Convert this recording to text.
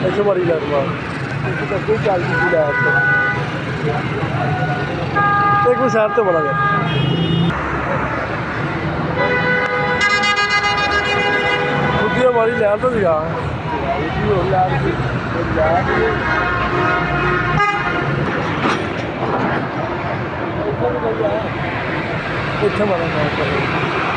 ऐसे मारी लैट मार कोई चाल की लैट एक वो शहर तो बड़ा गया खुद हमारी लैट तो दिखा इतना मारा